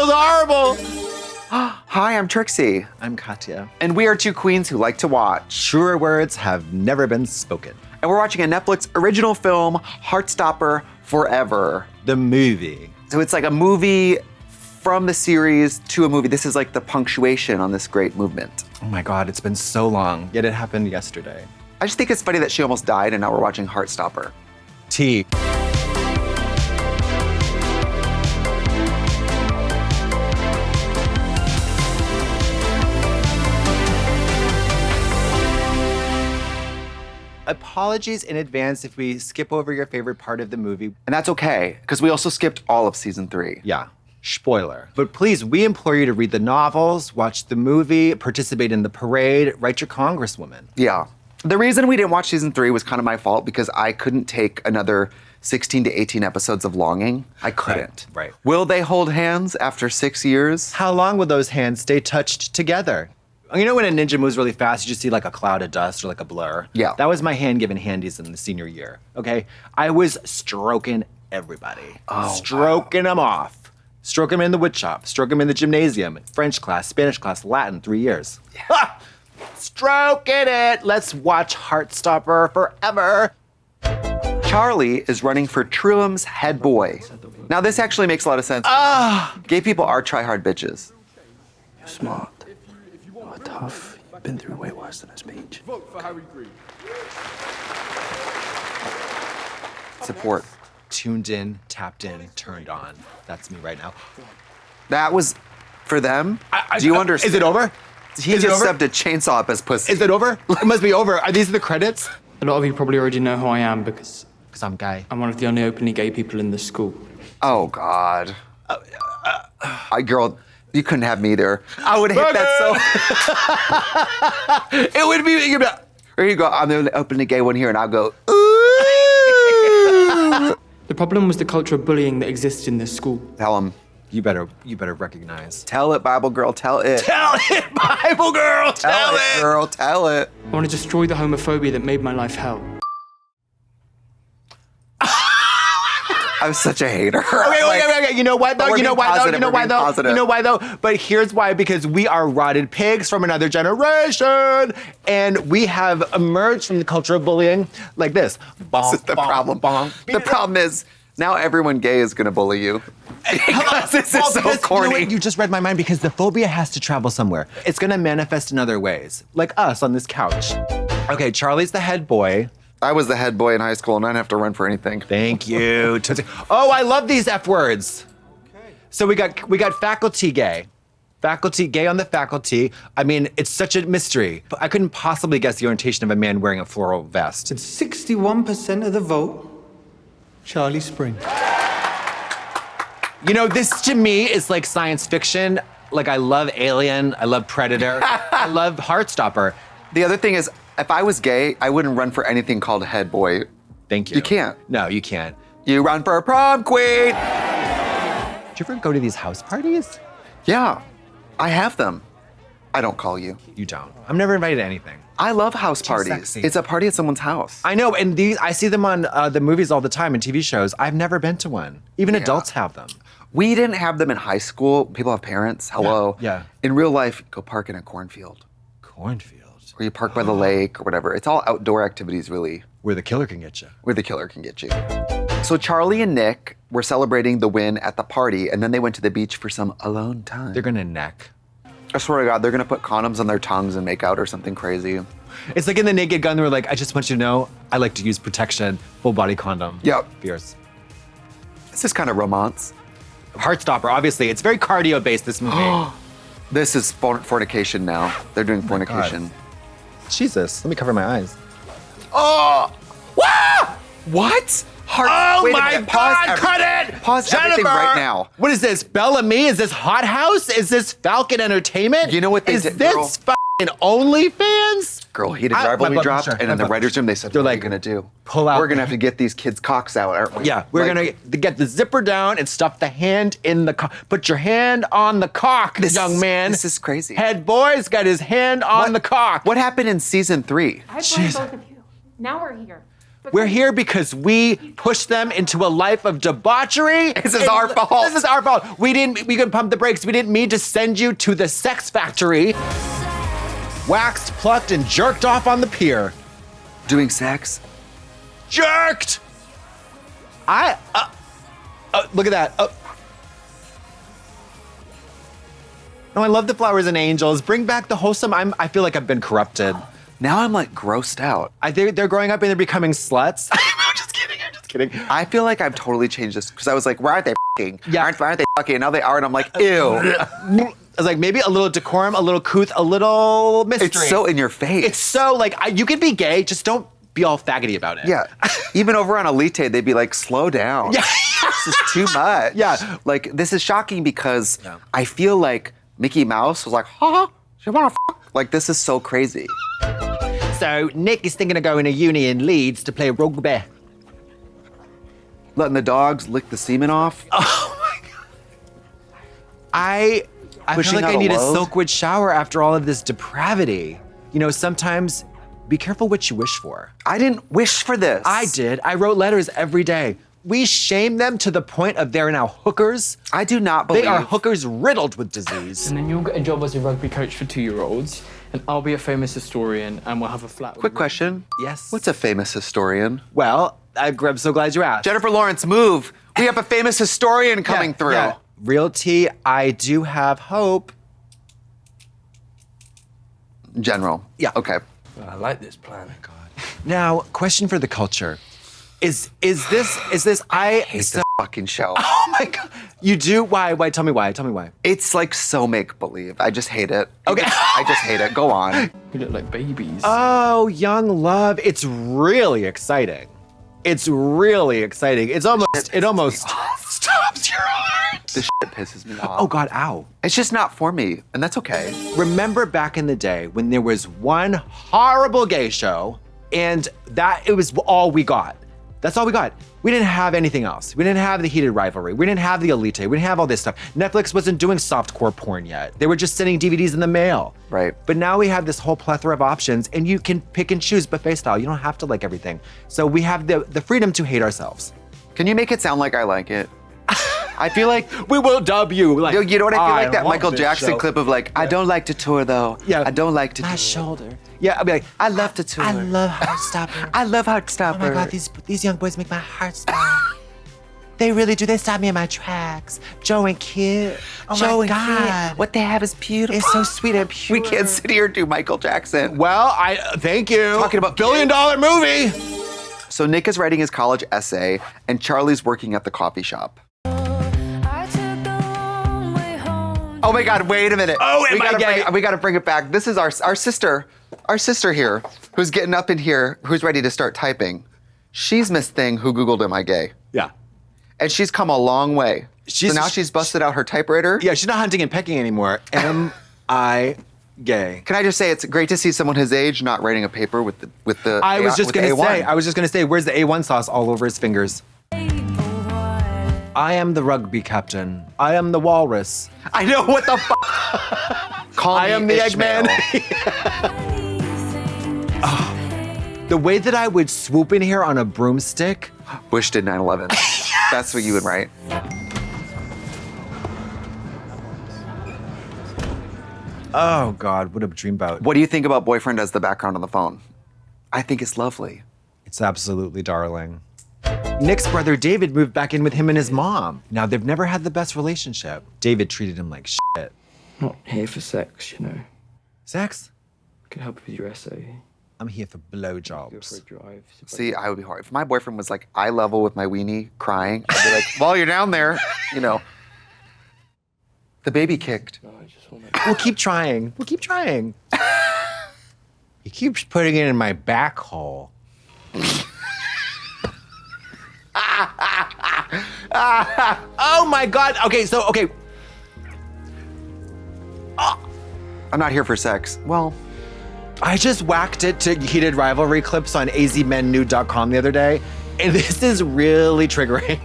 was horrible. Hi, I'm Trixie. I'm Katya. And we are two queens who like to watch. Truer words have never been spoken. And we're watching a Netflix original film, Heartstopper Forever. The movie. So it's like a movie from the series to a movie. This is like the punctuation on this great movement. Oh my God, it's been so long, yet it happened yesterday. I just think it's funny that she almost died and now we're watching Heartstopper. T. Apologies in advance if we skip over your favorite part of the movie. And that's okay, because we also skipped all of season 3. Yeah, spoiler. But please, we implore you to read the novels, watch the movie, participate in the parade, write your congresswoman. Yeah. The reason we didn't watch season 3 was kind of my fault because I couldn't take another 16 to 18 episodes of longing. I couldn't. Right. Will they hold hands after 6 years? How long will those hands stay touched together? You know when a ninja moves really fast, you just see like a cloud of dust or like a blur? Yeah. That was my hand giving handies in the senior year, okay? I was stroking everybody. Stroking them off. Stroking them in the wood shop, stroking them in the gymnasium, French class, Spanish class, Latin, 3 years. Yeah. Ha! Stroking it. Let's watch Heartstopper Forever. Charlie is running for Trillium's head boy. Now this actually makes a lot of sense. Gay people are try-hard bitches. You're smart. You're tough. You've been through way worse than a speech. Support. Tuned in, tapped in, turned on. That's me right now. That was for them? Do you understand? Is it over? He Is it just over? subbed a chainsaw up his pussy. Is it over? It must be over. Are these the credits? A lot of you probably already know who I am because Because I'm gay. I'm one of the only openly gay people in this school. Oh, God. Girl, you couldn't have me there. I would hit that so... It would be, you'd be like, There you go. I'm the only openly gay one here, and I'll go, ooh. The problem was the culture of bullying that exists in this school. Tell him. you better recognize. Tell it, Bible girl. Tell it. Tell it, Bible girl, Tell it, girl. Tell it. I want to destroy the homophobia that made my life hell. I was such a hater. Okay. You know what though? We're You know being why though? positive, You know we're why being though? positive. You know why though? But here's why, because we are rotted pigs from another generation, and we have emerged from the culture of bullying like this. This is the problem. The problem is now everyone gay is going to bully you. Because this is so corny. You know what? You just read my mind because the phobia has to travel somewhere. It's gonna manifest in other ways, like us on this couch. Okay, Charlie's the head boy. I was the head boy in high school and I didn't have to run for anything. Thank you. Tootsie. Oh, I love these F words. Okay. So we got faculty gay. Faculty gay on the faculty. I mean, it's such a mystery. But I couldn't possibly guess the orientation of a man wearing a floral vest. It's 61% of the vote, Charlie Spring. You know, this to me is like science fiction. Like I love Alien, I love Predator, I love Heartstopper. The other thing is, if I was gay, I wouldn't run for anything called head boy. Thank you. You can't. No, you can't. You run for prom queen. Did you ever go to these house parties? Yeah, I have them. I don't call you. You don't. I'm never invited to anything. I love house parties. sexy. It's a party at someone's house. I know, and I see them on the movies all the time and TV shows. I've never been to one. Even adults have them. We didn't have them in high school. People have parents. Hello. Yeah. In real life, go park in a cornfield. Cornfield. Or you park by the lake or whatever. It's all outdoor activities, really, Where the killer can get you. where the killer can get you. So Charlie and Nick were celebrating the win at the party, and then they went to the beach for some alone time. They're gonna neck. I swear to God, they're gonna put condoms on their tongues and make out or something crazy. It's like in The Naked Gun, they were like, I just want you to know, I like to use protection, full body condom. Yep. Fierce. This is kind of romance. Heartstopper, obviously. It's very cardio based, this movie. This is fornication now. They're doing fornication. Jesus, let me cover my eyes. Oh! Wah! What? Wait a minute. Pause cut it! Pause everything right now. What is this, Bellamy? Is this Hot House? Is this Falcon Entertainment? You know what they is did, this girl? fucking OnlyFans? Girl, heated My rivalry butt, dropped, sure, and my in the butt. writers' room, they said, They're what are like, you gonna do? pull out. We're gonna have to get these kids' cocks out, aren't we? Yeah, we're Like, gonna get the zipper down and stuff the hand in the cock. Put your hand on the cock, young man. This is crazy. Head boy's got his hand on the cock. What happened in season 3? I blame both of you. Now we're here. We're here because we pushed them into a life of debauchery. This is our fault. This is our fault. We could pump the brakes. We didn't mean to send you to the sex factory. Waxed, plucked, and jerked off on the pier. Doing sex? Jerked! Look at that. No, I love the flowers and angels. Bring back the wholesome. I feel like I've been corrupted. Now I'm like grossed out. They're growing up and they're becoming sluts. I'm just kidding. I feel like I've totally changed this because I was like, why aren't they f***ing? Yeah. Why aren't they f***ing? And now they are, and I'm like, ew. I was like, maybe a little decorum, a little couth, a little mystery. It's so in your face. It's so like, you can be gay, just don't be all faggoty about it. Yeah. Even over on Elite, they'd be like, slow down. Yeah. This is too much. Yeah. Like, this is shocking because I feel like Mickey Mouse was like, she wanna f***. Like, this is so crazy. So Nick is thinking of going to uni in Leeds to play rugby. Letting the dogs lick the semen off. Oh my God. I Pushing feel like out I need a load? Silkwood shower after all of this depravity. You know, sometimes be careful what you wish for. I didn't wish for this. I did. I wrote letters every day. We shame them to the point of they're now hookers. I do not believe. They are hookers riddled with disease. And then you'll get a job as a rugby coach for 2-year-olds, and I'll be a famous historian, and we'll have a flat. Quick question. Yes. What's a famous historian? Well, I'm so glad you asked. Jennifer Lawrence, move. We have a famous historian coming through. Yeah. Realty, I do have hope. General. Yeah. Okay. I like this plan. Now, question for the culture. Is this I Hate this fucking show. Oh my God. You do? Why? Tell me why. It's like so make-believe. I just hate it. Okay. I just hate it. Go on. We look like babies. Oh, young love. It's really exciting. It almost stops your heart. This shit pisses me off. Oh God, ow. It's just not for me, and that's okay. Remember back in the day when there was one horrible gay show and that it was all we got. That's all we got. We didn't have anything else. We didn't have the Heated Rivalry. We didn't have the Elite. We didn't have all this stuff. Netflix wasn't doing softcore porn yet. They were just sending DVDs in the mail. Right. But now we have this whole plethora of options and you can pick and choose buffet style. You don't have to like everything. So we have the freedom to hate ourselves. Can you make it sound like I like it? I feel like, We will dub you. Like, you know what I feel like? That love Michael this Jackson show. clip of like, I don't like to tour though. Yeah. I don't like to My tour. shoulder. Yeah, I'll be like, I love to tour. I love Heartstopper. I love Oh Heartstopper. my God, these young boys make my heart stop. They really do. They stop me in my tracks. Joe and Kid. Oh Joe my and God. Kid, what they have is beautiful. It's so sweet and pure. We can't sit here and do Michael Jackson. Well, thank you. Talking about $1 billion movie. So Nick is writing his college essay, and Charlie's working at the coffee shop. Oh my God, wait a minute. Oh, am I gay? We gotta bring it back. This is our sister here, who's getting up in here, who's ready to start typing. She's Miss Thing who Googled Am I Gay? Yeah. And she's come a long way. So now she's busted out her typewriter. Yeah, she's not hunting and pecking anymore. Am I gay? Can I just say it's great to see someone his age not writing a paper with the I was just A1. gonna say, where's the A1 sauce all over his fingers? I am the rugby captain. I am the walrus. I know what the fuck. Call I me am the Ishmael. Eggman. The way that I would swoop in here on a broomstick. Bush did 9/11. That's what you would write. Oh God, what a dreamboat. What do you think about boyfriend as the background on the phone? I think it's lovely. It's absolutely darling. Nick's brother David moved back in with him and his mom. Now, they've never had the best relationship. David treated him like shit. Not here for sex, you know. Sex? Could help with your essay. I'm here for Go for a blowjobs. drive. See, I would be hard. If my boyfriend was like eye level with my weenie crying, I'd be like, while you're down there, you know. The baby kicked. No, I just want We'll keep trying. He keeps putting it in my back hole. Oh my God. Okay. I'm not here for sex. Well, I just whacked it to Heated Rivalry clips on azmennude.com the other day, and this is really triggering.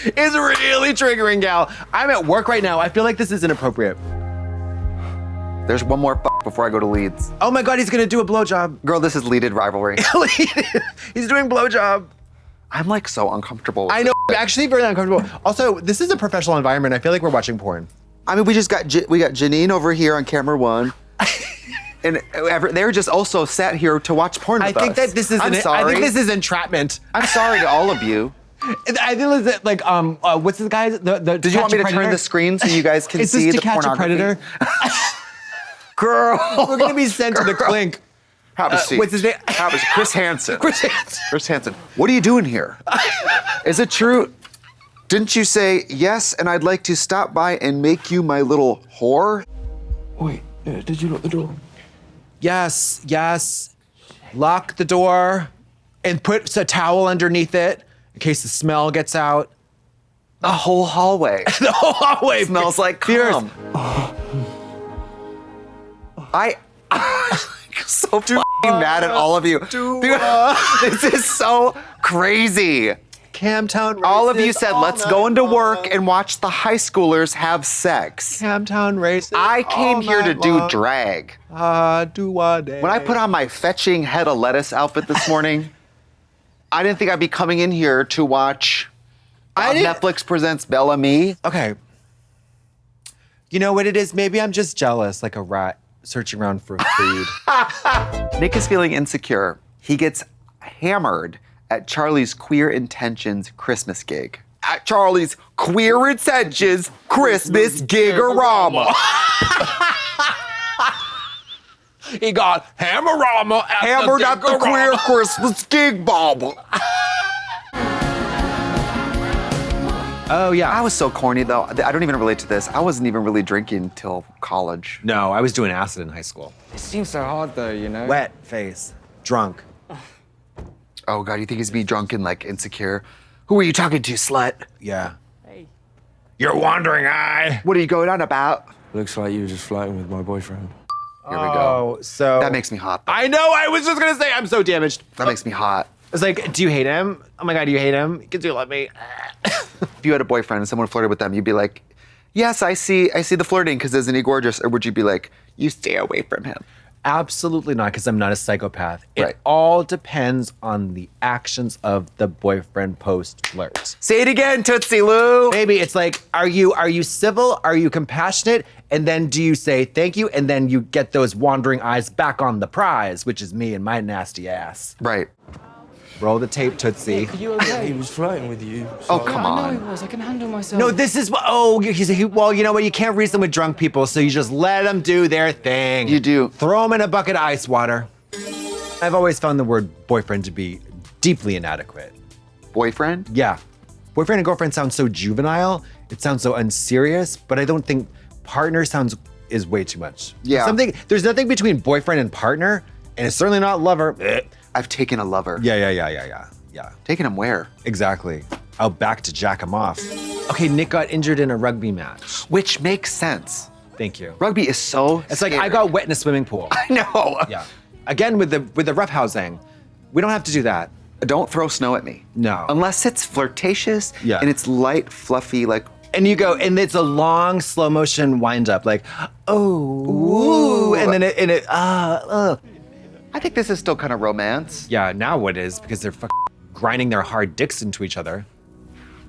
It's really triggering, gal. I'm at work right now. I feel like this is inappropriate. There's one more before I go to Leeds. Oh my God, he's gonna do a blowjob. Girl, this is Leaded rivalry. He's doing blowjob. I'm like so uncomfortable. With I know, actually very uncomfortable. Also, this is a professional environment. I feel like we're watching porn. I mean, we got Janine over here on camera one. And they're just also sat here to watch porn with I think us. that this is I'm sorry. I think this is entrapment. I'm sorry to all of you. I think it's like what's the guy? The Did you want me to turn the screen so you guys can Is see this the To Catch a pornography? Predator? Girl, We're gonna be sent to the clink. Have a seat. What's his name? Have a seat. Chris Hansen. Chris Hansen. Chris Hansen. What are you doing here? Is it true? Didn't you say yes? And I'd like to stop by and make you my little whore. Wait, did you lock the door? Yes, yes. Lock the door and put a towel underneath it in case the smell gets out. The whole hallway The whole hallway smells like fierce. cum. I'm so fucking mad at all of you. Dude, this is so crazy. Camtown. All of you races said, all let's night go into long. work and watch the high schoolers have sex. Camtown races. I came all here to night do long. drag. Do-a-day. When I put on my fetching head of lettuce outfit this morning, I didn't think I'd be coming in here to watch Netflix Presents Bella Me. Okay. You know what it is? Maybe I'm just jealous, like a rat searching around for food. Nick is feeling insecure. He gets hammered at Charlie's Queer Intentions Christmas gig. At Charlie's Queer Intentions Christmas Gigorama. He got hammerama at Hammered at the Queer Christmas Gig Bob. Oh yeah. I was so corny though. I don't even relate to this. I wasn't even really drinking till college. No, I was doing acid in high school. It seems so hard though, you know? Wet face, drunk. Oh God, you think he's be drunk and like insecure? Who are you talking to, slut? Yeah. Hey. Your wandering eye. What are you going on about? Looks like you were just flirting with my boyfriend. Here we go. Oh, so That makes me hot. I know. I was just gonna say I'm so damaged. That makes me hot. It's like, do you hate him? Oh my God, do you hate him? Because you love me. If you had a boyfriend and someone flirted with them, you'd be like, yes, I see the flirting because isn't he gorgeous? Or would you be like, you stay away from him? Absolutely not, because I'm not a psychopath. It Right. all depends on the actions of the boyfriend post flirt. Say it again, Tootsie Lou. Maybe it's like, are you civil? Are you compassionate? And then do you say thank you? And then you get those wandering eyes back on the prize, which is me and my nasty ass. Right. Roll the tape, Tootsie. You okay? He was flirting with you. Oh, so- come I know on. he was. I can handle myself. No, this is well, you know what? You can't reason with drunk people, so you just let them do their thing. You do. Throw them in a bucket of ice water. I've always found the word boyfriend to be deeply inadequate. Boyfriend? Yeah. Boyfriend and girlfriend sounds so juvenile. It sounds so unserious, but I don't think partner is way too much. Yeah. There's nothing between boyfriend and partner, and it's certainly not lover. I've taken a lover. Yeah. Taken him where? Exactly. Out back to jack him off. Okay, Nick got injured in a rugby match. Which makes sense. Thank you. Rugby is so It's like I got wet in a swimming pool. No. Yeah. Again with the rough housing. We don't have to do that. Don't throw snow at me. No. Unless it's flirtatious Yeah. and it's light, fluffy, like, And you go, and it's a long slow motion wind up, like, oh, Ooh. and then I think this is still kind of romance. Yeah, now what is, because they're grinding their hard dicks into each other.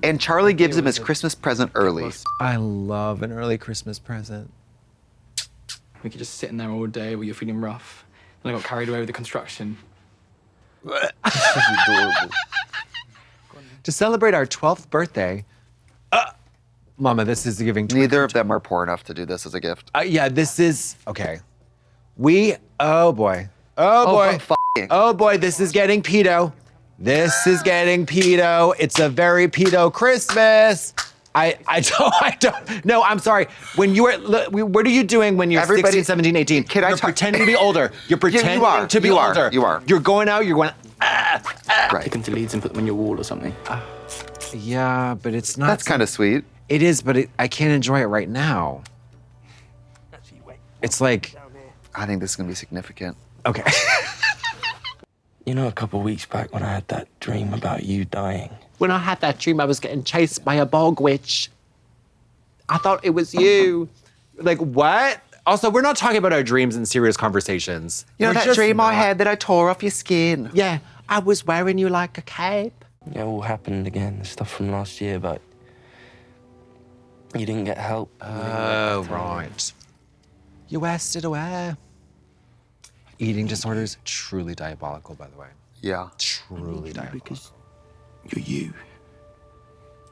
And Charlie gives him his Christmas present early. I love an early Christmas present. We could just sit in there all day while you're feeling rough. And I got carried away with the construction. To celebrate our 12th birthday, Mama, this is giving. Neither of them are poor enough to do this as a gift. Yeah, this is, okay. Oh boy. but f***ing. Oh boy, this is getting pedo. This is getting pedo. It's a very pedo Christmas. I don't. No, I'm sorry. When you what are you doing when you're Everybody- 16, 17, 18? Can I You're talk- pretending to be older. You're pretending are. to be You are. older. You are. You're going out, you're going, Right. Take them to Leeds and put them on your wall or something. yeah, but it's not. That's kind of sweet. It is, but I can't enjoy it right now. It's like, I think this is going to be significant. okay. You know, a couple weeks back when I had that dream about you dying. When I had that dream, I was getting chased by a bog witch. I thought it was you. Like, what? Also, we're not talking about our dreams in serious conversations. You know We're that just dream I not. had that I tore off your skin? Yeah, I was wearing you like a cape. Yeah, it all happened again. The stuff from last year, but you didn't get help. Oh, right. You wasted away. Eating disorders, truly diabolical, by the way. Yeah. Truly diabolical. Because you're you.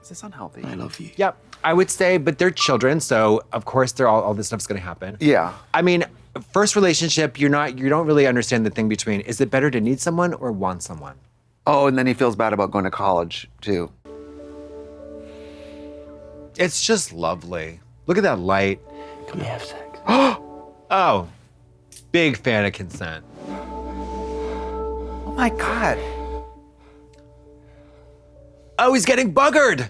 Is this unhealthy? I love you. Yep, I would say, but they're children, so of course they're all this stuff's gonna happen. Yeah. I mean, first relationship, you don't really understand the thing between, is it better to need someone or want someone? Oh, and then he feels bad about going to college, too. It's just lovely. Look at that light. Can we have sex? Oh, big fan of consent. Oh my God. Oh, he's getting buggered.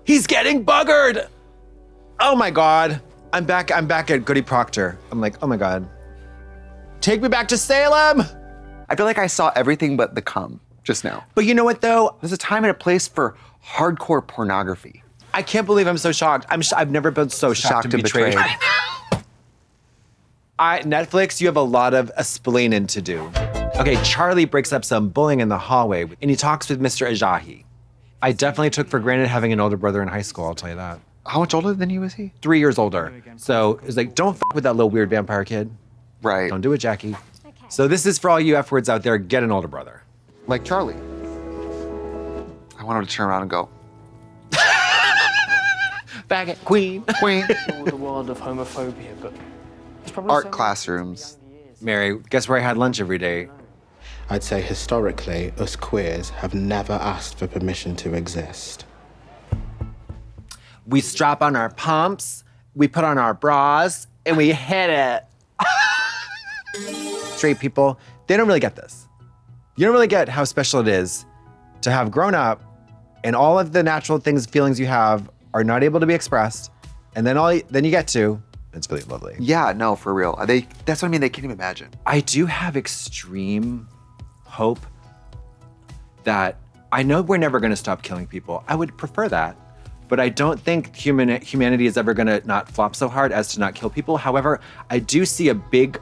He's getting buggered. Oh my God. I'm back at Goody Proctor. I'm like, oh my God. Take me back to Salem. I feel like I saw everything but the cum just now. But you know what though? There's a time and a place for hardcore pornography. I can't believe I'm so shocked. I've never been so shocked and betrayed. Netflix, you have a lot of explaining to do. Okay, Charlie breaks up some bullying in the hallway and he talks with Mr. Ajahi. I definitely took for granted having an older brother in high school, I'll tell you that. How much older than you was he? 3 years older. So it's like, don't with that little weird vampire kid. Right. Don't do it, Jackie. So this is for all you F words out there, get an older brother. Like Charlie. I want him to turn around and go, Faggot queen. Queen. The world of homophobia, but it's probably Art classrooms. Mary, guess where I had lunch every day? I'd say historically, us queers have never asked for permission to exist. We strap on our pumps, we put on our bras, and we hit it. Straight people, they don't really get this. You don't really get how special it is to have grown up and all of the natural feelings you have are not able to be expressed. And then you get to, it's really lovely. Yeah, no, for real. That's what I mean, they can't even imagine. I do have extreme hope that I know we're never gonna stop killing people. I would prefer that. But I don't think humanity is ever gonna not flop so hard as to not kill people. However, I do see a big,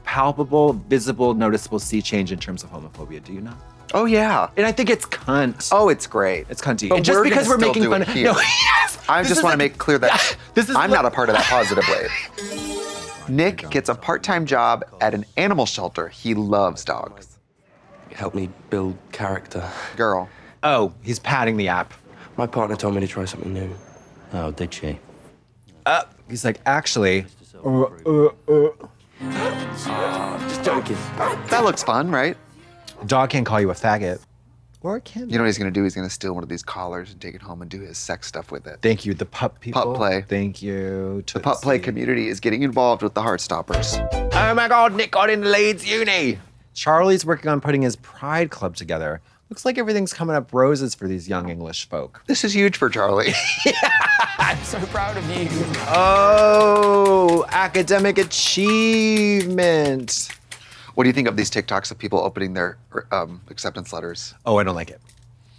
palpable, visible, noticeable sea change in terms of homophobia. Do you not? Oh, yeah. And I think it's cunt. Oh, it's great. It's cunty. But And just we're because gonna we're still making do fun it of here. no, yes, I this just is want to a- make clear that this is I'm what- not a part of that positive wave. Nick gets a part-time job at an animal shelter. He loves dogs. It helped me build character. Girl. Oh, he's patting the app. My partner told me to try something new. Oh, did she? He's like, actually, Just joking. That looks fun, right? dog can't call you a faggot. Or it can. You know what he's gonna do? He's gonna steal one of these collars and take it home and do his sex stuff with it. Thank you, the pup people. Pup play. Thank you. The pup play community is getting involved with the Heartstoppers. Oh my God, Nick got into Leeds Uni. Charlie's working on putting his Pride Club together. Looks like everything's coming up roses for these young English folk. This is huge for Charlie. I'm so proud of you. Oh, academic achievement. What do you think of these TikToks of people opening their acceptance letters? Oh, I don't like it.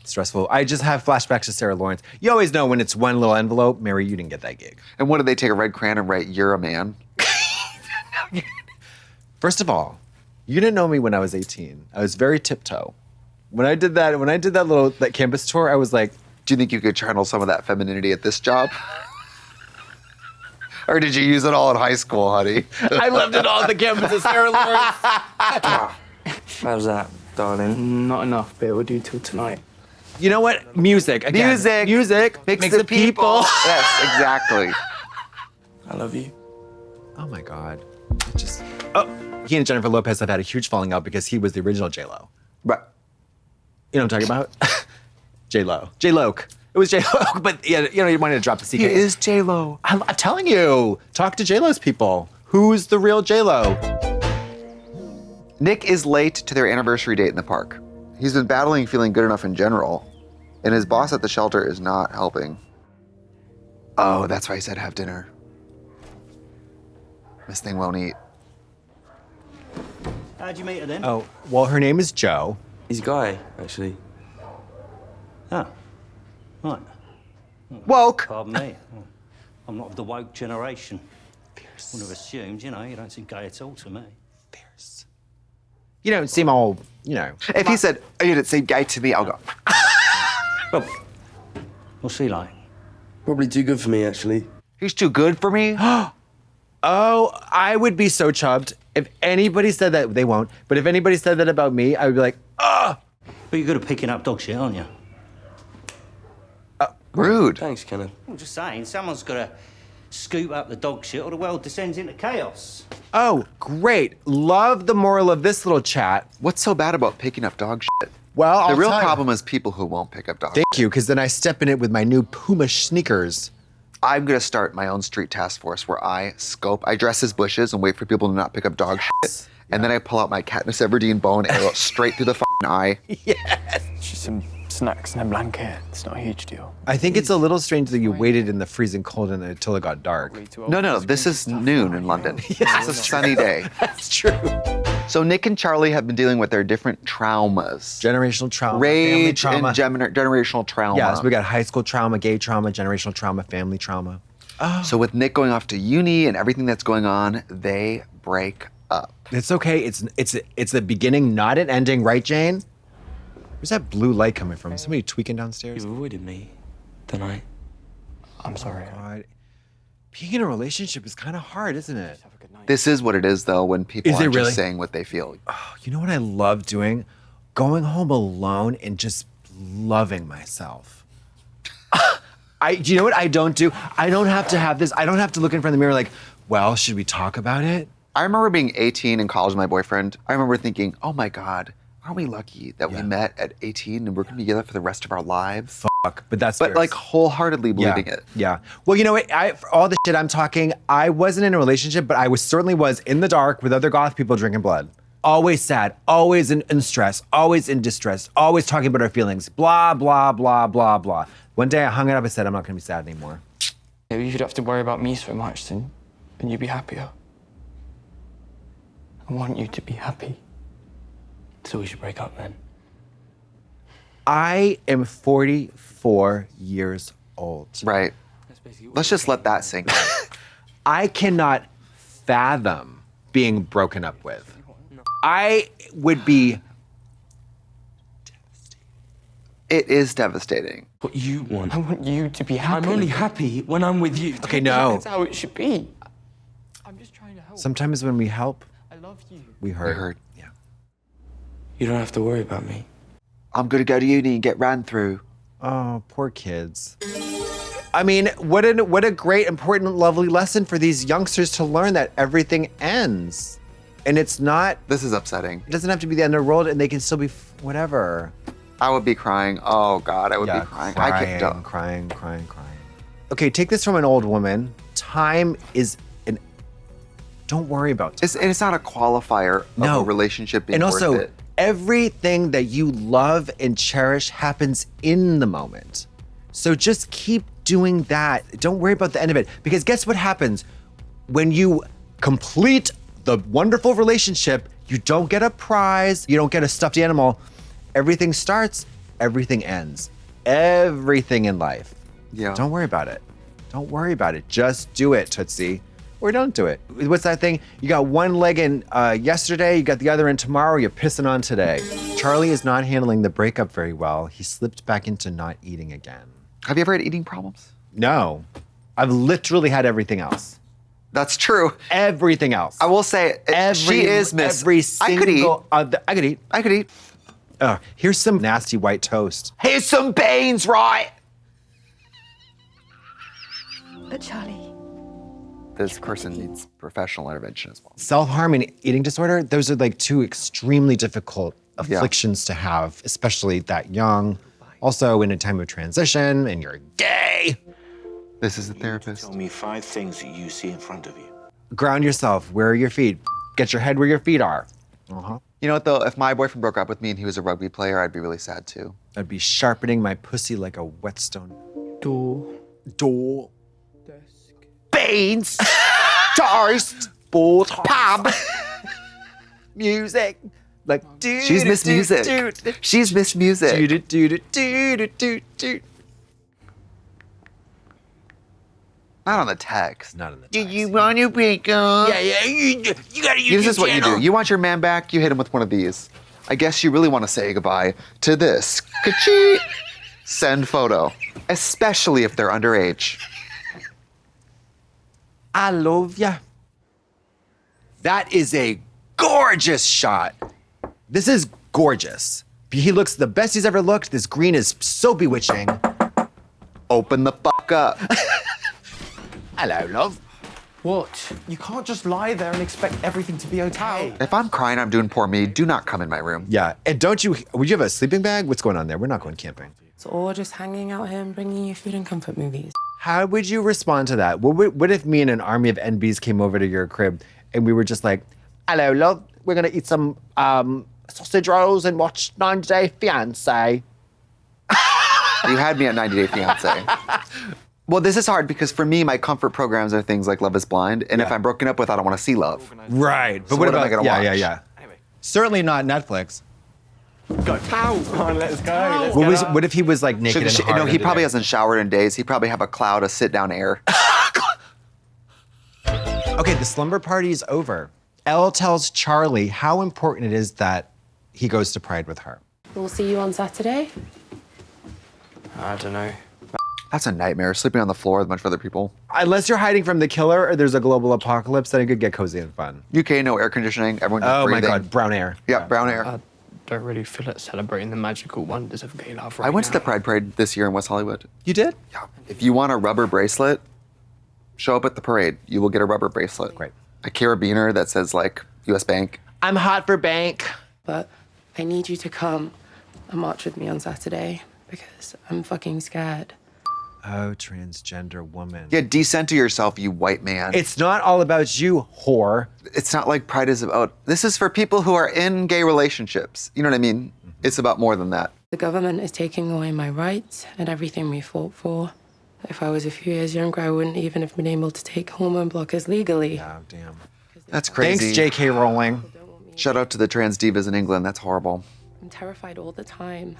Stressful. I just have flashbacks to Sarah Lawrence. You always know when it's one little envelope. Mary, you didn't get that gig. And what did they take a red crayon and write, "You're a man"? First of all, you didn't know me when I was 18. I was very tiptoe. When I did that campus tour, I was like, Do you think you could channel some of that femininity at this job? Or did you use it all in high school, honey? I left it all at the campus of Sarah Lawrence. How's that, darling? Not enough, but we'll do till tonight. You know what? Music. Again. Music. Music makes the people. Yes, exactly. I love you. Oh my God. He and Jennifer Lopez have had a huge falling out because he was the original J-Lo. But You know what I'm talking about? J-Lo. J-Loke. It was J-Lo, but yeah, you wanted to drop the CK. he is J-Lo. I'm telling you, talk to J-Lo's people. Who's the real J-Lo? Nick is late to their anniversary date in the park. He's been battling feeling good enough in general, and his boss at the shelter is not helping. Oh, that's why he said have dinner. This thing won't eat. How'd you meet her then? Oh, well, her name is Jo. He's a guy, actually. Oh, right. Woke. Pardon me. I'm not of the woke generation. Wouldn't have assumed, you know, you don't seem gay at all to me. Fierce. You don't seem all, you know. If he said, "Oh, you didn't say gay to me," I'll go. Well, what's he like? Probably too good for me, actually. He's too good for me. Oh, I would be so chubbed. If anybody said that, they won't, but if anybody said that about me, I would be like, ugh. But you're good at picking up dog shit, aren't you? Rude. Thanks, Kenneth. I'm just saying, someone's got to scoop up the dog shit or the world descends into chaos. Oh, great. Love the moral of this little chat. What's so bad about picking up dog shit? Well, I'll The real tell you. problem is people who won't pick up dog Thank shit. you, because then I step in it with my new Puma sneakers. I'm gonna start my own street task force where I dress as bushes and wait for people to not pick up dog shit. And then I pull out my Katniss Everdeen bow and arrow it straight through the fucking eye. Just some snacks and a blanket. It's not a huge deal. I think it's a little strange that you waited in the freezing cold until it got dark. No, this is noon in London. It's a sunny day. That's true. So Nick and Charlie have been dealing with their different traumas. Generational trauma, family Rage trauma. and generational trauma. Yes, we got high school trauma, gay trauma, generational trauma, family trauma. So with Nick going off to uni and everything that's going on, they break up. It's okay. It's the beginning, not an ending, right, Jane? Where's that blue light coming from? Is somebody tweaking downstairs? You avoided me tonight. I'm sorry. God. Being in a relationship is kind of hard, isn't it? This is what it is, though, when people Is it aren't really? just saying what they feel. You know what I love doing? Going home alone and just loving myself. Do you know what I don't do? I don't have to have this. I don't have to look in front of the mirror like, well, should we talk about it? I remember being 18 in college with my boyfriend. I remember thinking, oh my God, aren't we lucky that we met at 18 and we're gonna be together for the rest of our lives? Fuck, but that's But yours. like wholeheartedly believing it. Yeah. Well, you know what? For all the shit I'm talking, I wasn't in a relationship, but I certainly was in the dark with other goth people drinking blood. Always sad, always in stress, always in distress, always talking about our feelings. Blah, blah, blah, blah, blah. One day I hung it up and said, I'm not gonna be sad anymore. Maybe you'd have to worry about me so much, then you'd be happier. I want you to be happy. So we should break up then. I am 44 years old. Right. Let's just let that sink in. I cannot fathom being broken up with. I would be. It is devastating. What you want. I want you to be happy. I'm only happy when I'm with you. Okay, no. That's how it should be. I'm just trying to help. Sometimes when we help, I love you. we hurt. hurt. Yeah. You don't have to worry about me. I'm gonna go to uni and get ran through. Oh, poor kids. I mean, what a great, important, lovely lesson for these youngsters to learn that everything ends. And it's not, This is upsetting. it doesn't have to be the end of the world and they can still be whatever. I would be crying. Oh God, I would be crying. I can't do crying. Okay, take this from an old woman. Time is don't worry about time. It's not a qualifier of No. a relationship being And also, worth it. everything that you love and cherish happens in the moment. So just keep doing that. Don't worry about the end of it. Because guess what happens? When you complete the wonderful relationship, you don't get a prize, you don't get a stuffed animal. Everything starts, everything ends. Everything in life. Yeah. Don't worry about it. Don't worry about it. Just do it, Tootsie. Or don't do it. What's that thing? You got one leg in yesterday, you got the other in tomorrow, you're pissing on today. Charlie is not handling the breakup very well. He slipped back into not eating again. Have you ever had eating problems? No, I've literally had everything else. That's true. Everything else. I will say, she is Miss. Every single. I could eat. I could eat. I could eat. Here's some nasty white toast. Here's some beans, right? But Charlie, This person needs professional intervention as well. Self-harm and eating disorder, those are like two extremely difficult afflictions to have, especially that young. Also in a time of transition and you're gay. This is a therapist. Tell me 5 things that you see in front of you. Ground yourself. Where are your feet? Get your head where your feet are. You know what though? If my boyfriend broke up with me and he was a rugby player, I'd be really sad too. I'd be sharpening my pussy like a whetstone. Door. Desk. Beans, toast, Bolt. pub. Music. Like She's Miss Music. She's Miss Music. Not on the text. Not in the Do text. you want to break up? Yeah, you got a This is what you do. You want your man back, you hit him with one of these. I guess you really want to say goodbye to this. Ka-chee! Send photo. Especially if they're underage. I love ya. That is a gorgeous shot. This is gorgeous. He looks the best he's ever looked. This green is so bewitching. Open the fuck up. Hello, love. What? You can't just lie there and expect everything to be okay. If I'm crying, I'm doing poor me. Do not come in my room. Yeah, and would you have a sleeping bag? What's going on there? We're not going camping. Or just hanging out here and bringing you food and comfort movies. How would you respond to that? What if me and an army of NBs came over to your crib and we were just like, hello, love, we're gonna eat some sausage rolls and watch 90 Day Fiancé. You had me at 90 Day Fiance. Well, this is hard because for me, my comfort programs are things like Love is Blind. And if I'm broken up with, I don't want to see love. Right, but So what what am about, I gonna watch? yeah. Certainly not Netflix. Go. Come on, let's go. Let's What if he was like naked and hard No, he under probably there? hasn't showered in days. He probably have a cloud of sit-down air. Okay, the slumber party is over. Elle tells Charlie how important it is that he goes to Pride with her. We'll see you on Saturday. I don't know. That's a nightmare, sleeping on the floor with a bunch of other people. Unless you're hiding from the killer or there's a global apocalypse, then it could get cozy and fun. UK, no air conditioning, everyone just Oh my breathing. God, brown air. Yeah, brown air. I don't really feel like celebrating the magical wonders of gay love I went to the Pride Parade this year in West Hollywood. You did? Yeah. If you want a rubber bracelet, show up at the parade. You will get a rubber bracelet. Great. A carabiner that says like US Bank. I'm hot for bank. But I need you to come and march with me on Saturday because I'm fucking scared. Oh, transgender woman. Yeah, decenter yourself, you white man. It's not all about you, whore. It's not like Pride is about, this is for people who are in gay relationships. You know what I mean? It's about more than that. The government is taking away my rights and everything we fought for. If I was a few years younger, I wouldn't even have been able to take hormone blockers legally. Oh, damn. That's crazy. Thanks, J.K. Rowling. Shout out to the trans divas in England. That's horrible. I'm terrified all the time.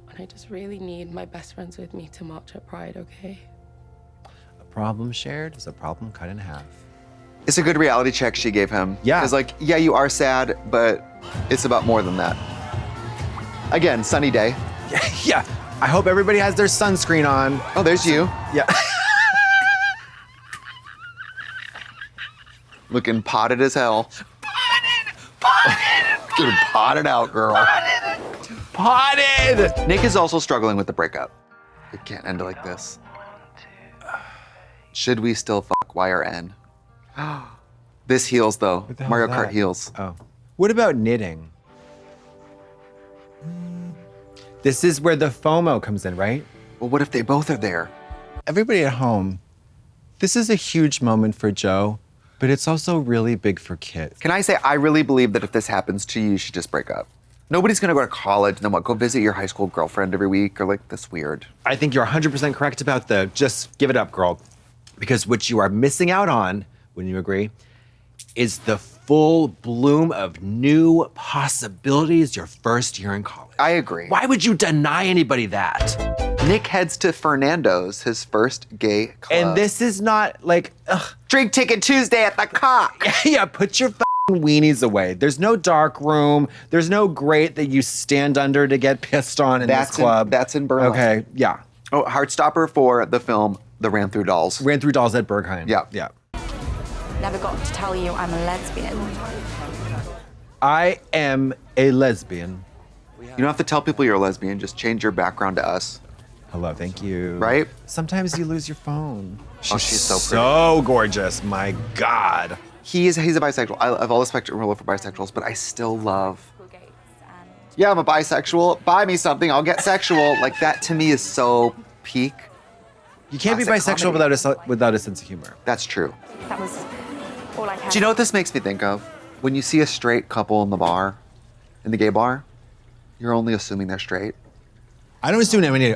And I just really need my best friends with me to march at Pride, okay? A problem shared is a problem cut in half. It's a good reality check she gave him. Yeah. It's like, yeah, you are sad, but it's about more than that. Again, sunny day. Yeah. I hope everybody has their sunscreen on. Oh, there's you. Yeah. Looking potted as hell. Getting potted out, girl. Potted! Nick is also struggling with the breakup. It can't end like this. Should we still fuck YRN? This heals though. What the hell Mario is Kart that? heals. Oh. What about knitting? This is where the FOMO comes in, right? Well, what if they both are there? Everybody at home, this is a huge moment for Joe, but it's also really big for Kit. Can I say, I really believe that if this happens to you, you should just break up. Nobody's gonna go to college and then what, go visit your high school girlfriend every week or like, that's weird. I think you're 100% correct about the just give it up, girl. Because what you are missing out on, wouldn't you agree, is the full bloom of new possibilities your first year in college. I agree. Why would you deny anybody that? Nick heads to Fernando's, his first gay club. And this is not like, ugh. Drink Ticket Tuesday at the Cock. Yeah, put your weenies away. There's no dark room. There's no grate that you stand under to get pissed on in this club. That's in Berlin. Okay, yeah. Oh, Heartstopper for the film The Ran Through Dolls. Ran Through Dolls at Berghain. Yeah. Yeah. Never got to tell you I'm a lesbian. I am a lesbian. You don't have to tell people you're a lesbian, just change your background to us. Hello, thank you. Right? Sometimes you lose your phone. Oh, she's so pretty. So gorgeous, my God. He's a bisexual. I have all the spectrum for bisexuals, but I still love. Yeah, I'm a bisexual. Buy me something, I'll get sexual. Like that to me is so peak. You can't be Classic bisexual comedy. without a sense of humor. That's true. That was all I had. Do you know what this makes me think of? When you see a straight couple in the bar, in the gay bar, you're only assuming they're straight. I don't assume anybody.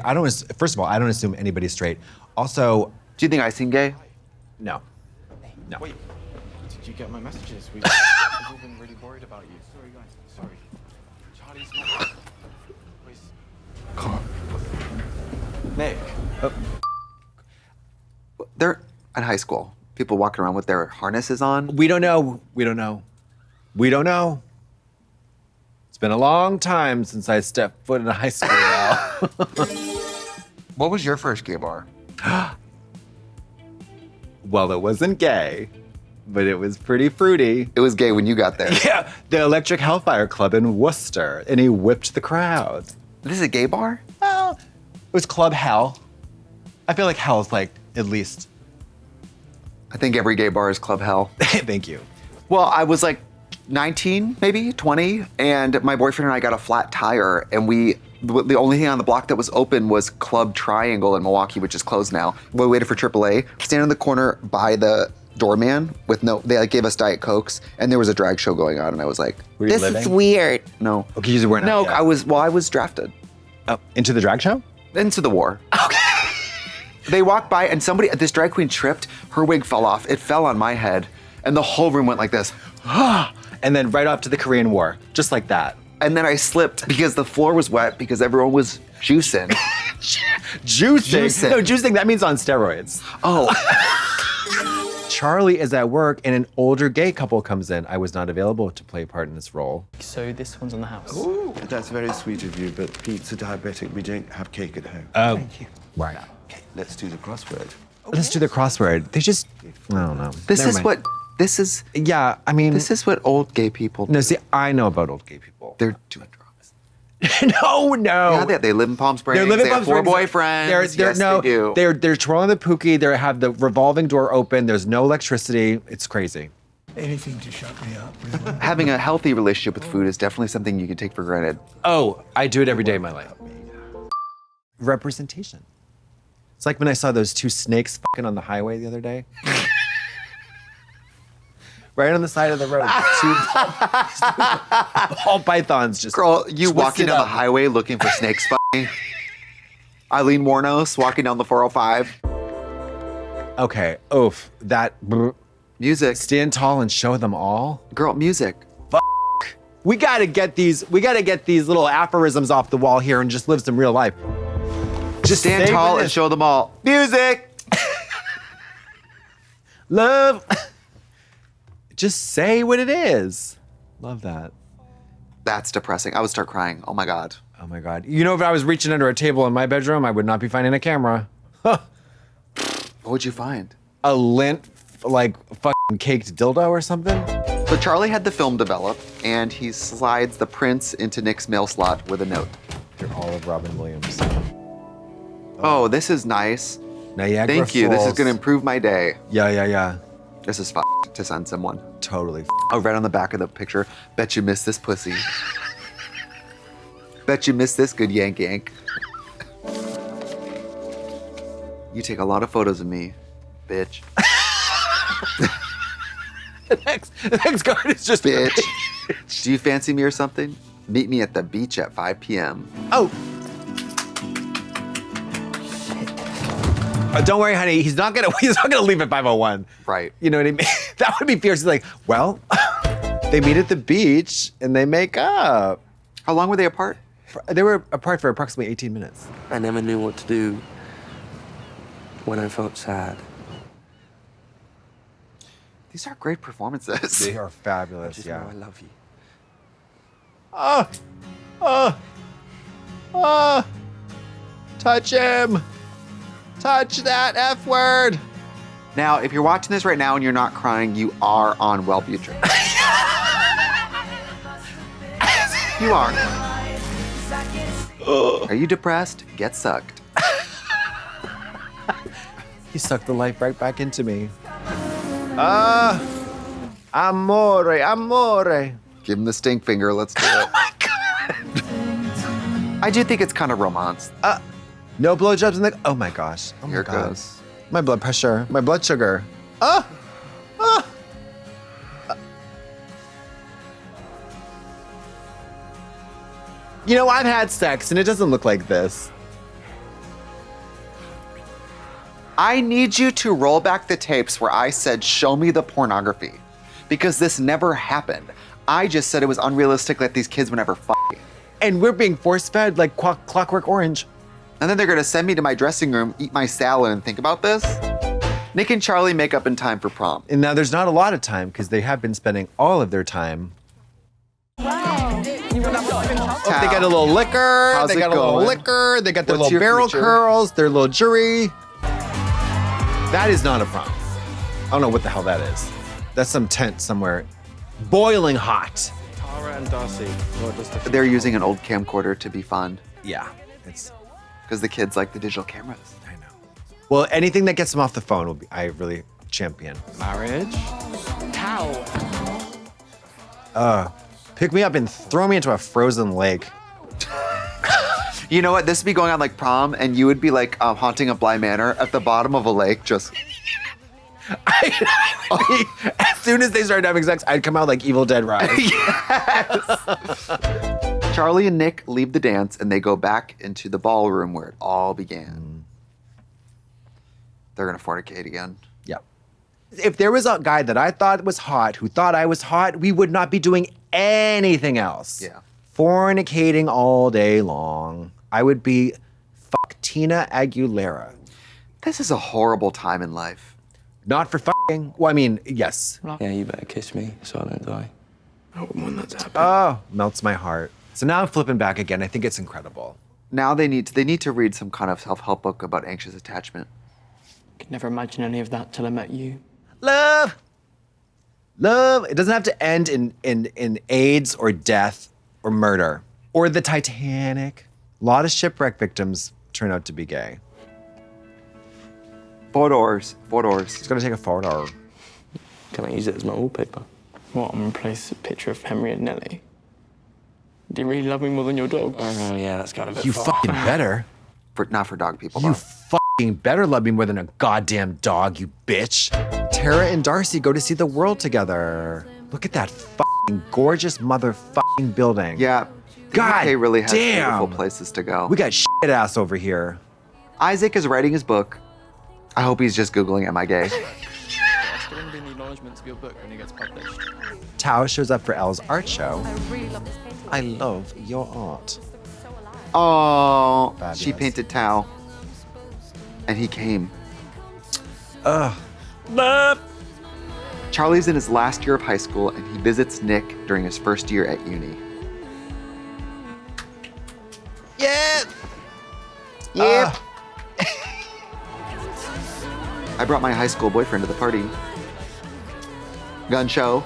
First of all, I don't assume anybody's straight. Also, do you think I seem gay? No. No. Wait, did you get my messages? We've all been really worried about you. Sorry, guys. Sorry. Charlie's not. Please. Come on. Nick. I in high school? People walking around with their harnesses on? We don't know. We don't know. We don't know. It's been a long time since I stepped foot in a high school now. What was your first gay bar? Well, it wasn't gay, but it was pretty fruity. It was gay when you got there. Yeah, the Electric Hellfire Club in Worcester, and he whipped the crowd. This is a gay bar? Well, it was Club Hell. I feel like Hell is like at least. I think every gay bar is Club Hell. Thank you. Well, I was like 19, maybe 20, and my boyfriend and I got a flat tire, and the only thing on the block that was open was Club Triangle in Milwaukee, which is closed now. We waited for AAA. Standing in the corner by the doorman they like gave us Diet Cokes, and there was a drag show going on, and I was like, Were you this living? is weird. No. Okay, you weren't. No, out yet. I was drafted Oh, into the drag show? into the war. Okay. They walked by, and this drag queen tripped. Her wig fell off. It fell on my head, and the whole room went like this. And then right off to the Korean War, just like that. And then I slipped because the floor was wet because everyone was juicing. Juicing? No, juicing, that means on steroids. Oh. Charlie is at work and an older gay couple comes in. I was not available to play a part in this role. So this one's on the house. Ooh, that's very sweet of you, but Pete's a diabetic. We don't have cake at home. Thank you. Right. Okay, let's do the crossword. Let's do the crossword. They just, I don't know. This Never is mind. what Yeah, I mean. this is what old gay people do. No, see, I know about old gay people. They're doing drugs. No. Yeah, they live in Palm Springs. They're living they have Palm 4 Springs. boyfriends. They're, Yes, no, they do. They're twirling the pookie. They have the revolving door open. There's no electricity. It's crazy. Anything to shut me up, really. Having a healthy relationship with food is definitely something you can take for granted. Oh, I do it every day of my life. Representation. It's like when I saw those 2 snakes fucking on the highway the other day. Right on the side of the road. 2 ball pythons just. Girl, you walking twisted down the up. highway looking for snakes fucking. Eileen Warnos walking down the 405. Okay, oof. That. Music. Stand tall and show them all. Girl, music. We gotta get these little aphorisms off the wall here and just live some real life. Just stand say tall what it and is. show them all. Music. Love. Just say what it is. Love that. That's depressing. I would start crying. Oh my God. Oh my God. You know, if I was reaching under a table in my bedroom, I would not be finding a camera. What would you find? A lint, like, fucking caked dildo or something? So Charlie had the film develop, and he slides the prints into Nick's mail slot with a note. You're all of Robin Williams. Oh, this is nice. Niagara Thank you. This is Falls. gonna improve my day. Yeah. This is to send someone. Totally. Oh, right on the back of the picture. Bet you missed this pussy. Bet you missed this good yank. You take a lot of photos of me, bitch. The next card is just Bitch. Do you fancy me or something? Meet me at the beach at 5 p.m. Oh. Don't worry, honey. He's not gonna leave at 5:01. Right. You know what I mean? That would be fierce. He's like, well, they meet at the beach and they make up. How long were they apart? They were apart for approximately 18 minutes. I never knew what to do when I felt sad. These are great performances. They are I fabulous. just Yeah. know I love you. Touch him. Touch that F word. Now, if you're watching this right now and you're not crying, you are on Wellbutrin. You are. Are you depressed? Get sucked. He sucked the life right back into me. Amore. Give him the stink finger. Let's do it. Oh my God. I do think it's kind of romance. No blowjobs in the. Oh my gosh. Oh my Here it God. goes. My blood pressure. My blood sugar. You know, I've had sex and it doesn't look like this. I need you to roll back the tapes where I said, show me the pornography. Because this never happened. I just said it was unrealistic that these kids would never fuck. And we're being force fed like Clockwork Orange. And then they're gonna send me to my dressing room, eat my salad, and think about this? Nick and Charlie make up in time for prom. And now there's not a lot of time because they have been spending all of their time. Tao. They got a little liquor. How's they it got a little going? liquor. They got their What's little your barrel future? curls, their little jewelry. That is not a prom. I don't know what the hell that is. That's some tent somewhere. Boiling hot. Tara and Darcy. What does the They're using an old camcorder to be fun Yeah. It's because the kids like the digital cameras. I know. Well, anything that gets them off the phone will be I really champion. marriage? Pick me up and throw me into a frozen lake. You know what? This would be going on like prom, and you would be like haunting a Bly Manor at the bottom of a lake, just. As soon as they started having sex, I'd come out like Evil Dead Rise. Charlie and Nick leave the dance, and they go back into the ballroom where it all began. They're gonna fornicate again. Yeah. If there was a guy that I thought was hot, who thought I was hot, we would not be doing anything else. Yeah. Fornicating all day long. I would be Tina Aguilera. This is a horrible time in life. Not for fucking. Well, I mean, yes. Yeah, you better kiss me so I don't die. I wouldn't want that to happen. Oh, melts my heart. So now I'm flipping back again. I think it's incredible. Now they need to read some kind of self-help book about anxious attachment. Could never imagine any of that till I met you. Love. Love. It doesn't have to end in AIDS or death or murder or the Titanic. A lot of shipwreck victims turn out to be gay. Four doors. It's gonna take a photo. Can I use it as my wallpaper? What, and replace a picture of Henry and Nellie? Do you really love me more than your dog? Oh, yeah, that's kind of a bit You far. fucking better. Not for dog people. You though. fucking better love me more than a goddamn dog, you bitch. Tara and Darcy go to see the world together. Look at that fucking gorgeous motherfucking building. Yeah. God UK really has damn. beautiful places to go. We got shit ass over here. Isaac is writing his book. I hope he's just Googling, am I gay? There's still going to be in the acknowledgements of your book when it gets published. Tao shows up for Elle's art show. I really love this painting. I love your art. Oh, she Fabulous. painted Tao. And he came. Love. Charlie's in his last year of high school, and he visits Nick during his first year at uni. Yeah. Yep. I brought my high school boyfriend to the party. Gun show.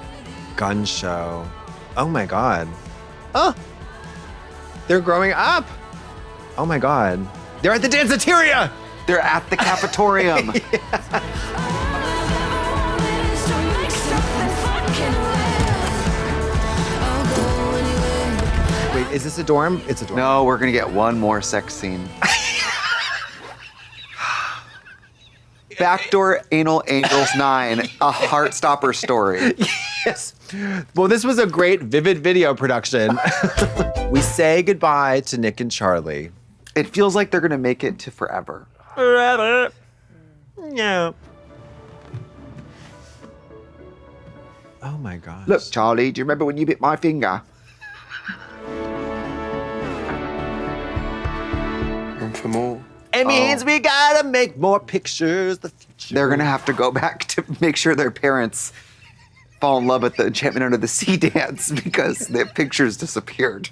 Gun show. Oh my god. Oh. They're growing up. Oh my god. They're at the Danceteria. They're at the cafetorium. Wait, is this a dorm? It's a dorm. No, we're gonna get one more sex scene. Backdoor Anal Angels 9, a Heartstopper story. Yes. Well, this was a great Vivid video production. We say goodbye to Nick and Charlie. It feels like they're gonna make it to forever. Forever. Yeah. Oh my gosh. Look, Charlie, do you remember when you bit my finger? And for more. It means we gotta make more pictures. The future. They're gonna have to go back to make sure their parents fall in love with the Enchantment Under the Sea dance because their pictures disappeared.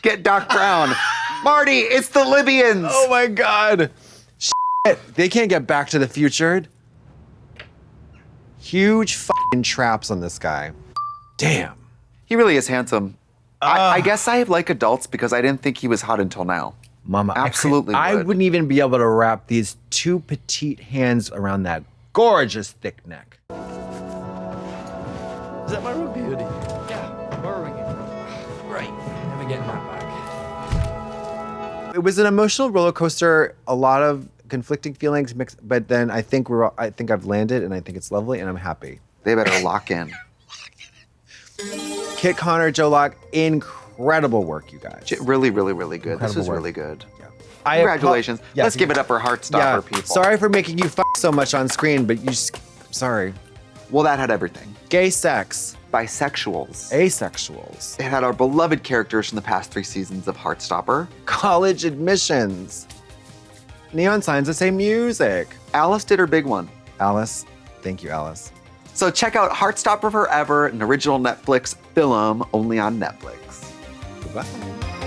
Get Doc Brown. Marty, it's the Libyans. Oh my god. Shit. They can't get Back to the Future. Huge fucking traps on this guy. Damn. He really is handsome. I guess I like adults because I didn't think he was hot until now. Mama, Absolutely I would. wouldn't even be able to wrap these two petite hands around that gorgeous thick neck. Is that my rugby hoodie? Yeah, borrowing it. Great. Never getting that back. It was an emotional roller coaster, a lot of conflicting feelings mixed, but then I think I've landed and I think it's lovely and I'm happy. They better lock in. Kit Connor, Joe Locke, incredible work, you guys. Really, really, really good. Incredible This was work. really good. Yeah. Congratulations. Yeah, Let's give it up for Heartstopper, people. Sorry for making you fuck so much on screen, but sorry. Well, that had everything. Gay sex, Bisexuals. asexuals, It had our beloved characters from the past 3 seasons of Heartstopper. college admissions, Neon signs that say music. Alice did her big one. Alice, thank you, Alice. So check out Heartstopper Forever, an original Netflix film only on Netflix. Goodbye.